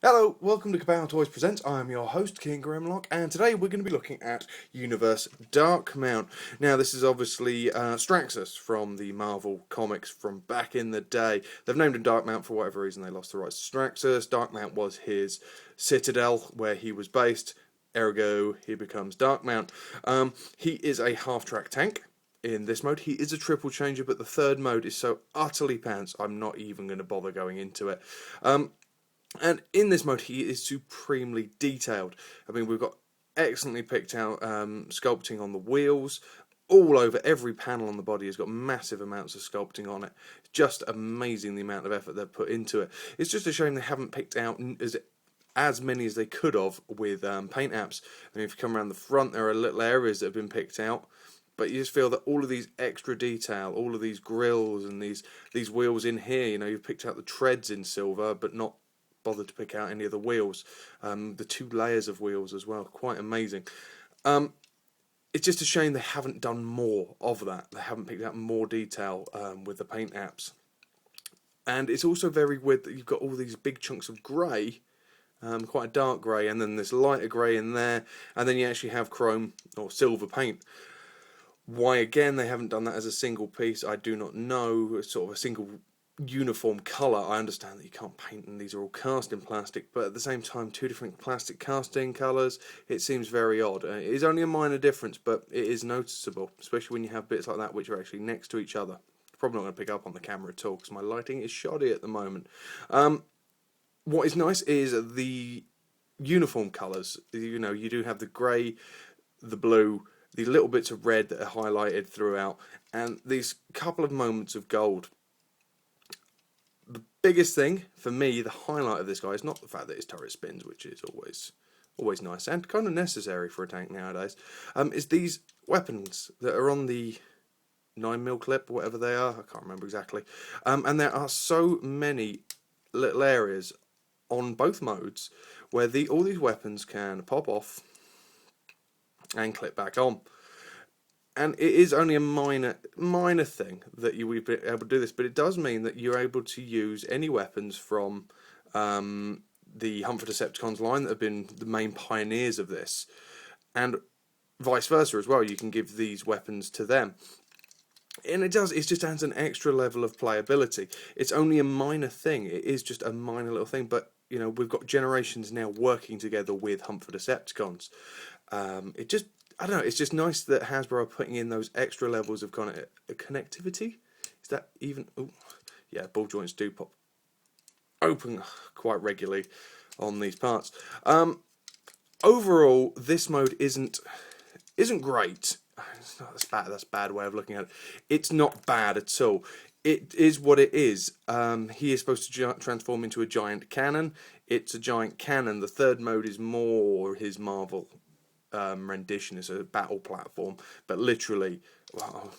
Hello, welcome to Kapow Toys Presents. I am your host, King Grimlock, and today we're going to be looking at Universe Darkmount. Now, this is obviously Straxus from the Marvel comics from back in the day. They've named him Darkmount for whatever reason they lost the rights to Straxus. Darkmount was his citadel where he was based, ergo, he becomes Darkmount. He is a half-track tank. In this mode, he is a triple changer, but the third mode is so utterly pants, I'm not even going to bother going into it. And in this mode, he is supremely detailed. I mean, we've got excellently picked out sculpting on the wheels. All over every panel on the body has got massive amounts of sculpting on it. It's just amazing the amount of effort they've put into it. It's just a shame they haven't picked out as many as they could have with paint apps. I mean, if you come around the front, there are little areas that have been picked out. But you just feel that all of these extra detail, all of these grills and these wheels in here, you've picked out the treads in silver, but not bothered to pick out any of the wheels. The two layers of wheels as well, quite amazing. It's just a shame they haven't done more of that. They haven't picked out more detail with the paint apps. And it's also very weird that you've got all these big chunks of grey, quite a dark grey, and then this lighter grey in there, and then you actually have chrome or silver paint. Why again they haven't done that as a single piece, I do not know. It's sort of a single uniform colour. I understand that you can't paint and these are all cast in plastic, but at the same time, two different plastic casting colours, it seems very odd. It is only a minor difference, but it is noticeable, especially when you have bits like that which are actually next to each other. Probably not going to pick up on the camera at all because my lighting is shoddy at the moment. What is nice is the uniform colours. You do have the grey, the blue, the little bits of red that are highlighted throughout, and these couple of moments of gold. The biggest thing for me, the highlight of this guy, is not the fact that his turret spins, which is always nice and kind of necessary for a tank nowadays, is these weapons that are on the 9mm clip, whatever they are, I can't remember exactly. And there are so many little areas on both modes where all these weapons can pop off and clip back on. And it is only a minor thing that you would be able to do this, but it does mean that you're able to use any weapons from the Hunt for Decepticons line that have been the main pioneers of this, and vice versa as well. You can give these weapons to them, and it just adds an extra level of playability. It's only a minor thing. It is just a minor little thing, but we've got generations now working together with Hunt for Decepticons. I don't know, it's just nice that Hasbro are putting in those extra levels of kind of connectivity. Is that even... Ooh, yeah, ball joints do pop open quite regularly on these parts. Overall, this mode isn't great. That's a bad way of looking at it. It's not bad at all. It is what it is. He is supposed to transform into a giant cannon. It's a giant cannon. The third mode is more his Marvel rendition. Is a battle platform, but literally, well,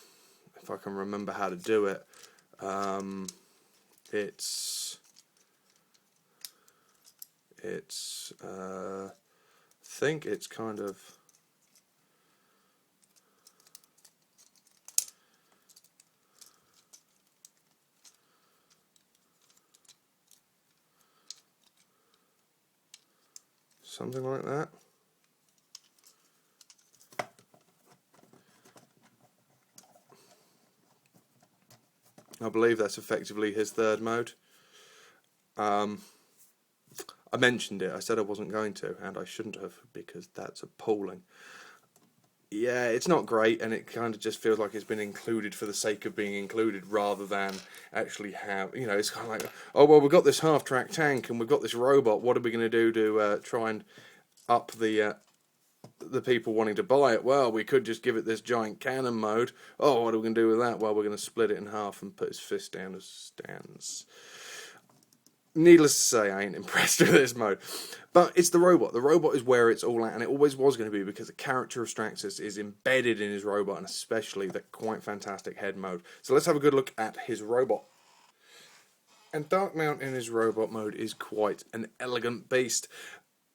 if I can remember how to do it, I think it's kind of something like that. I believe that's effectively his third mode. I mentioned it. I said I wasn't going to, and I shouldn't have, because that's appalling. Yeah, it's not great, and it kind of just feels like it's been included for the sake of being included, rather than actually have, it's kind of like, oh, well, we've got this half-track tank, and we've got this robot, what are we going to do to try and up the people wanting to buy it? Well, we could just give it this giant cannon mode. Oh, what are we going to do with that? Well, we're going to split it in half and put his fist down as stands. Needless to say, I ain't impressed with this mode. But it's the robot. The robot is where it's all at, and it always was going to be, because the character of Straxus is embedded in his robot, and especially the quite fantastic head mode. So let's have a good look at his robot. And Darkmount in his robot mode is quite an elegant beast.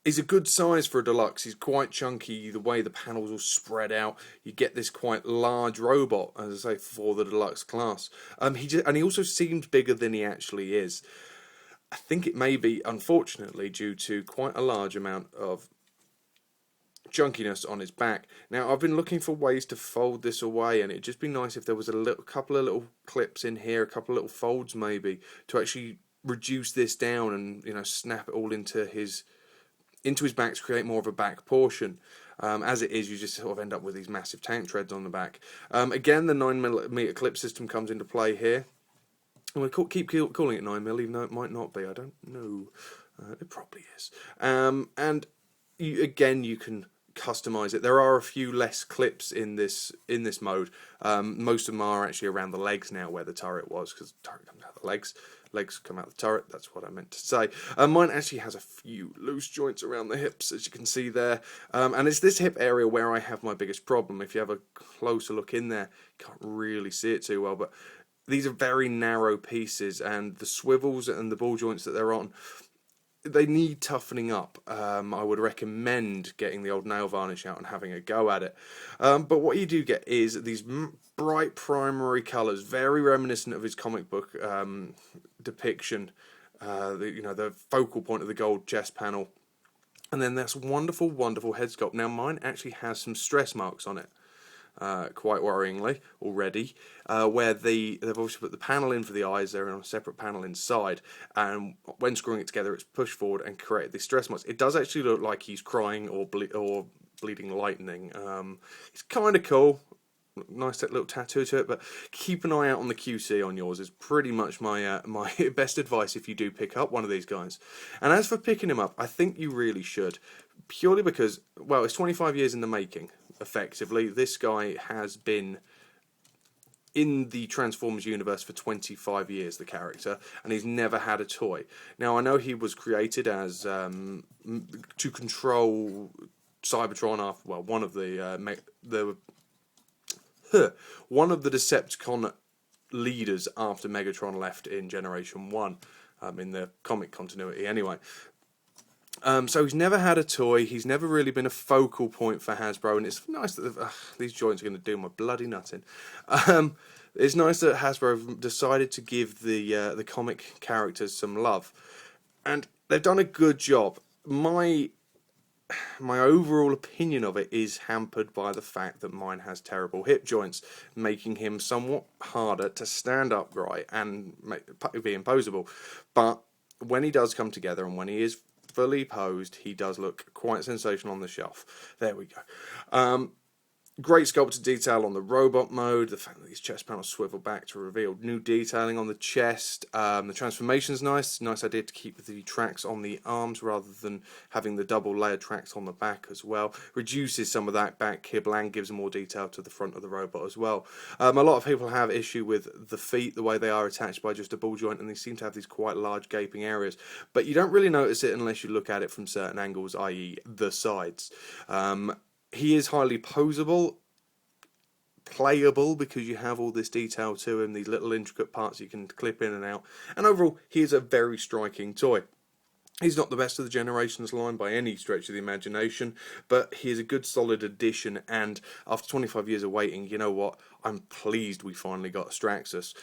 He's a good size for a deluxe. He's quite chunky. The way the panels all spread out, you get this quite large robot, as I say, for the deluxe class. He also seems bigger than he actually is. I think it may be, unfortunately, due to quite a large amount of junkiness on his back. Now, I've been looking for ways to fold this away, and it'd just be nice if there was a couple of little clips in here, a couple of little folds maybe, to actually reduce this down and, you know, snap it all into his back to create more of a back portion. As it is, you just sort of end up with these massive tank treads on the back. Again, the 9mm clip system comes into play here. And we keep calling it 9mm, even though it might not be. I don't know. It probably is. And you can customize it. There are a few less clips in this mode. Most of them are actually around the legs now, where the turret was, because the turret comes out of the legs. Legs come out the turret. That's what I meant to say. Mine actually has a few loose joints around the hips, as you can see there. And it's this hip area where I have my biggest problem. If you have a closer look in there, you can't really see it too well, but these are very narrow pieces, and the swivels and the ball joints that they're on, they need toughening up. I would recommend getting the old nail varnish out and having a go at it. But what you do get is these bright primary colours, very reminiscent of his comic book depiction. The focal point of the gold chest panel, and then this wonderful, wonderful head sculpt. Now, mine actually has some stress marks on it. Quite worryingly already, where they've obviously put the panel in for the eyes. They're on a separate panel inside, and when screwing it together, it's pushed forward and created these stress marks. It does actually look like he's crying or bleeding lightning. It's kind of cool. Nice little tattoo to it, but keep an eye out on the QC on yours is pretty much my my best advice if you do pick up one of these guys. And as for picking him up, I think you really should, purely because, well, it's 25 years in the making. Effectively, this guy has been in the Transformers universe for 25 years, the character, and he's never had a toy. Now, I know he was created as to control Cybertron after, well, one of the Decepticon leaders after Megatron left in Generation 1, in the comic continuity anyway. So he's never had a toy, he's never really been a focal point for Hasbro, and it's nice that these joints are going to do my bloody nuts in. It's nice that Hasbro have decided to give the comic characters some love, and they've done a good job. My overall opinion of it is hampered by the fact that mine has terrible hip joints, making him somewhat harder to stand upright and be imposable. But when he does come together, and when he is fully posed, he does look quite sensational on the shelf. There we go. Great sculpted detail on the robot mode, the fact that these chest panels swivel back to reveal new detailing on the chest. The transformation's nice idea to keep the tracks on the arms rather than having the double layered tracks on the back as well. Reduces some of that back kibble and gives more detail to the front of the robot as well. A lot of people have issue with the feet, the way they are attached by just a ball joint, and they seem to have these quite large gaping areas, but you don't really notice it unless you look at it from certain angles, i.e. the sides. He is highly posable, playable, because you have all this detail to him, these little intricate parts you can clip in and out, and overall he is a very striking toy. He's not the best of the Generations line by any stretch of the imagination, but he is a good solid addition, and after 25 years of waiting, you know what, I'm pleased we finally got a Straxus.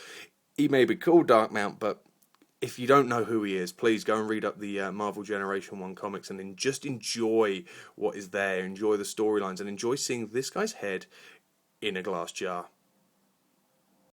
He may be called Darkmount, but if you don't know who he is, please go and read up the Marvel Generation 1 comics and just enjoy what is there, enjoy the storylines, and enjoy seeing this guy's head in a glass jar.